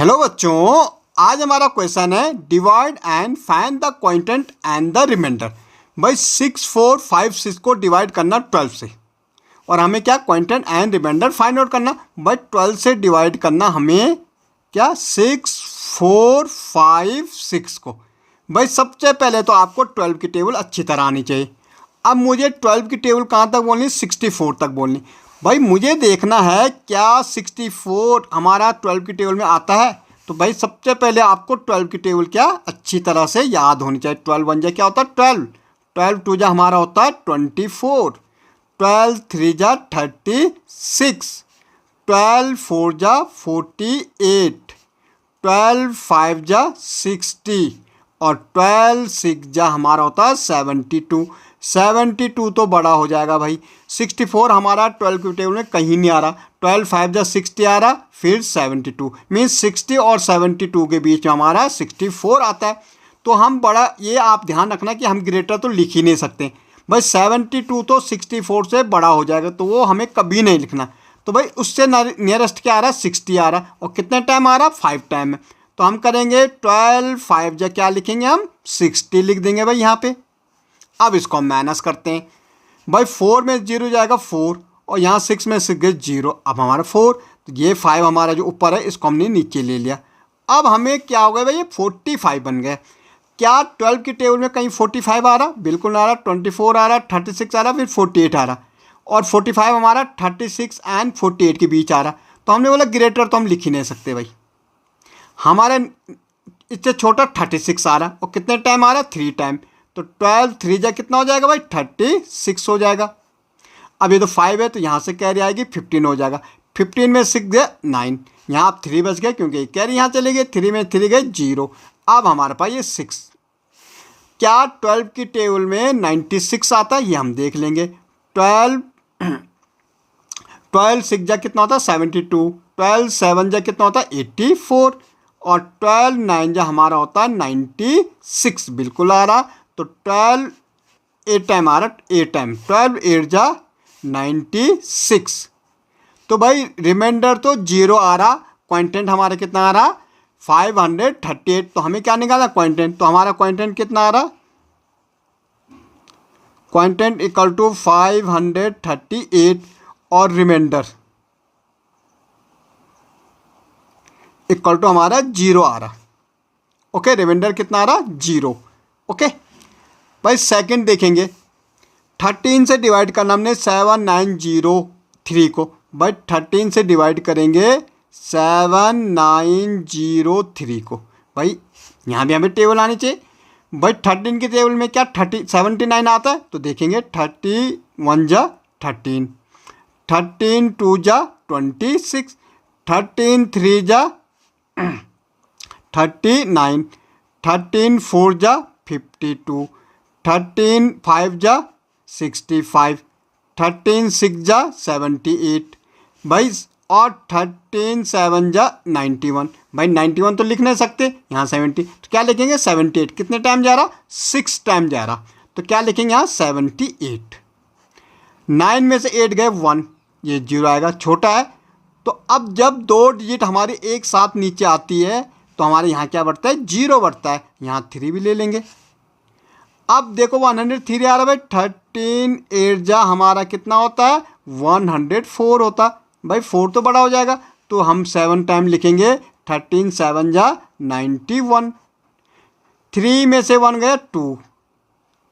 Hello बच्चों, आज हमारा क्वेश्चन है divide and find the quotient and the remainder. भाई 6, 4, 5, 6 को डिवाइड करना 12 से और हमें क्या quotient and remainder find out करना। भाई 12 से डिवाइड करना हमें क्या 6, 4, 5, 6 को। भाई सबसे पहले तो आपको 12 की टेबल अच्छी तरह आनी चाहिए। अब मुझे 12 की टेबल कहाँ तक बोलनी, 64 तक बोलनी। भाई मुझे देखना है क्या 64 हमारा 12 की टेबल में आता है। तो भाई सबसे पहले आपको 12 की टेबल क्या अच्छी तरह से याद होनी चाहिए। 12 1 जा क्या होता है 12, 12 2 जा हमारा होता है 24, 12 3 जा 36, 12 4 जा 48, 12 5 जा 60 और 12 6 जा हमारा होता है 72। 72 तो बड़ा हो जाएगा भाई। 64 हमारा 12 की टेबल में कहीं नहीं आ रहा। 12 5 जा 60 आ रहा, फिर 72 मीन्स 60 और 72 के बीच में हमारा 64 आता है। तो हम बड़ा, ये आप ध्यान रखना कि हम ग्रेटर तो लिख ही नहीं सकते भाई। 72 तो 64 से बड़ा हो जाएगा तो वो हमें कभी नहीं लिखना। तो भाई उससे नियरेस्ट क्या आ रहा है 60 आ रहा और कितने टाइम आ रहा 5 टाइम में। तो हम करेंगे 12 5 जा क्या लिखेंगे हम 60 लिख देंगे भाई यहाँ पे। अब इसको हम माइनस करते हैं भाई। 4 में 0 जाएगा 4 और यहाँ 6 में 6 गए 0। अब हमारा 4, तो ये 5 हमारा जो ऊपर है इसको हमने नीचे ले लिया। अब हमें क्या हो गया भाई, ये 45 बन गए। क्या 12 की टेबल में कहीं 45 आ रहा? बिल्कुल ना आ रहा। 24 आ रहा, 36 आ रहा, फिर 48 आ रहा और 45 हमारा 36 एंड 48 के बीच आ रहा। तो हमने बोला ग्रेटर तो हम लिख ही नहीं सकते भाई। हमारे इससे छोटा 36 आ रहा और कितने टाइम आ रहा 3 टाइम। तो 12 3 जा कितना हो जाएगा भाई 36 हो जाएगा। अब ये तो 5 है तो यहाँ से कैरी आएगी 15 हो जाएगा। 15 में 6 गए 9, यहाँ आप 3 बच गए क्योंकि कैरी यहाँ चले गए। 3 में 3 गए 0। अब हमारे पास ये 6। क्या 12 की टेबल में 96 आता है, ये हम देख लेंगे। 12 6 जा कितना होता है 72, 12 7 जा कितना होता है 84 और 12 9 जा हमारा होता है 96 बिल्कुल आ रहा। तो 12 8 टाइम आ रहा, 8 टाइम 12 8 जा 96। तो भाई रिमाइंडर तो 0 आ रहा, क्वोटिएंट हमारा कितना आ रहा 538। तो हमें क्या निकालना क्वोटिएंट, तो हमारा क्वोटिएंट कितना आ रहा, क्वोटिएंट इक्वल टू 538 और रिमाइंडर इक्वल टू हमारा 0 आ रहा। ओके, रिमाइंडर कितना आ रहा 0। ओके भाई सेकंड देखेंगे। 13 से डिवाइड करना हमने 7903 को। भाई 13 से डिवाइड करेंगे 7903 को। भाई यहाँ भी हमें टेबल आनी चाहिए। भाई 13 की टेबल में क्या 79 आता है, तो देखेंगे 31 जा 13, 13 2 जा 26, 13 3 जा 39, 13 4 जा 52, 13 5 जा 65, 13 6 जा 78 भाई और 13 7 जा 91। भाई 91 तो लिख नहीं सकते, यहाँ 70 तो क्या लिखेंगे 78। कितने टाइम जा रहा 6 टाइम जा रहा, तो क्या लिखेंगे यहाँ 78। 9 में से 8 गए 1, ये 0 आएगा, छोटा है। तो अब जब 2 डिजिट हमारी एक साथ नीचे आती है तो हमारे यहाँ क्या बढ़ता है 0 बढ़ता है। यहाँ 3 भी ले लेंगे। अब देखो 103 आ रहा भाई। 13 8 जा हमारा कितना होता है 104 होता। भाई 4 तो बड़ा हो जाएगा तो हम 7 टाइम लिखेंगे। 13 7 जा 91, 3 में से 1 गया 2।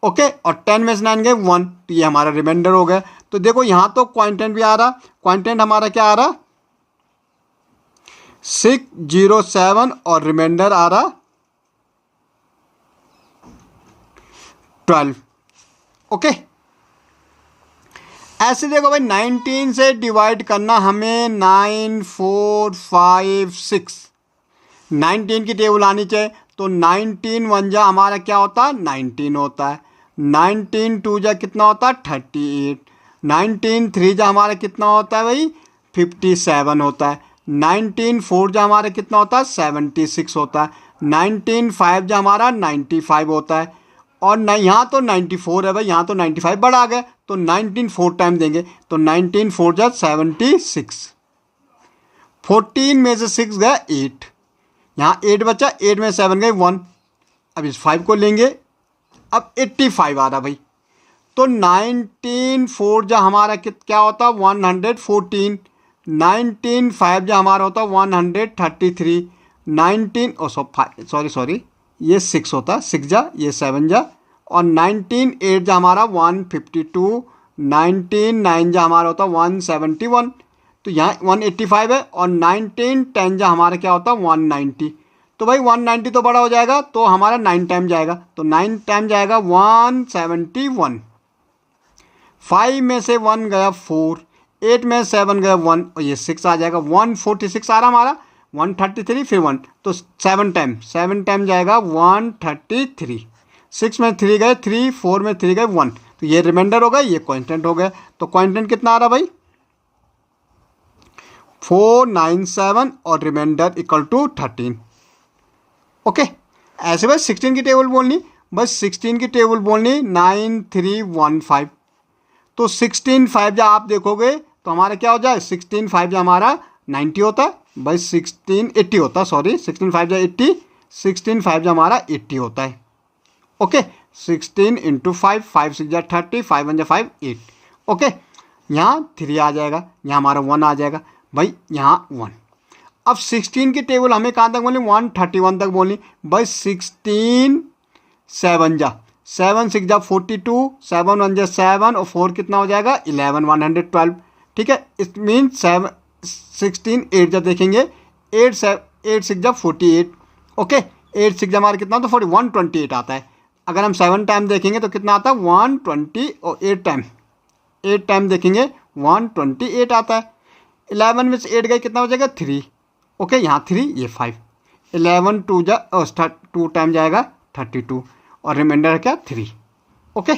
ओके, और 10 में से 9 गए 1, तो ये हमारा रिमाइंडर हो गया। तो देखो यहाँ तो क्वोटिएंट भी आ रहा। क्वोटिएंट हमारा क्या आ रहा 607 और रिमाइंडर आ रहा 12। ओके, ऐसे देखो भाई 19 से डिवाइड करना हमें 9 4 5 6। 19 की टेबल आनी चाहिए। तो 19 1 जा हमारा क्या होता है 19 होता है। 19 2 जा कितना होता है 38, 19 3 जा हमारा कितना होता है भाई 57 होता है। 19 4 जा हमारा कितना होता है 76 होता है। 19 5 जा हमारा 95 होता है और नहीं यहाँ तो 94 है भाई, यहाँ तो 95 बड़ा आ गया तो 19 4 टाइम देंगे। तो 19 4 जा 76, 14 में से 6 गया 8, यहाँ 8 बचा, 8 में 7 गए 1, अब इस 5 को लेंगे, अब 85 आ रहा भाई। तो 19 4 जो हमारा क्या होता है 114, 19 5 जो हमारा होता है 133, 19 सॉरी ये 6 होता है, 6 जा ये 7 जा, और 19 8 जो हमारा 152, 19 9 जो हमारा होता है 171, तो यहाँ 185 है, और 19 10 जो हमारा क्या होता है 190। तो भाई 190 तो बड़ा हो जाएगा, तो हमारा 9 टाइम जाएगा, तो 9 टाइम जाएगा 171। 5 में से 1 गया 4, 8 में 7 गया 1, और ये 6 आ जाएगा, 146 आ रहा हमारा, 133 फिर 1, तो 7 टाइम जाएगा 133। 6 में 3 गए 3, 4 में 3 गए 1, तो ये रिमाइंडर हो गया, ये क्वांटिटी हो गया। तो क्वांटिटी कितना आ रहा भाई 497, और रिमाइंडर इक्वल टू 13। ओके, ऐसे बस 16 की टेबल बोलनी, बस 16 की टेबल बोलनी 9315। तो 16 5 जब आप देखोगे तो हमारा क्या हो जाए, 16 5 जब हमारा 90 होता है भाई, 16 80 होता है, सॉरी 16 5 जब 80, 16 5 जब हमारा 80 होता है। ओके, 16 इंटू 5, 5 6 जा 30, 5 1 जा 5 8। ओके, यहाँ 3 आ जाएगा, यहाँ हमारा 1 आ जाएगा भाई, यहाँ 1। अब 16 की टेबल हमें कहाँ तक बोलनी, 131 तक बोलनी भाई। 16 7 जा 7 6 जा 42, 7 1 जा 7, और 4 कितना हो जाएगा 11, 112। ठीक है, इट मीन 16 8 जा देखेंगे, 8 6 जा 48। ओके, 8 6 जा हमारा कितना होता है 128 आता है। अगर हम 7 टाइम देखेंगे तो कितना आता है 120, और 8 टाइम देखेंगे 128 आता है। 11 में से 8 गए कितना हो जाएगा 3। ओके, यहाँ 3 ये 5, 11 2 जा 2 टाइम जाएगा 32, और रिमाइंडर है क्या 3। ओके।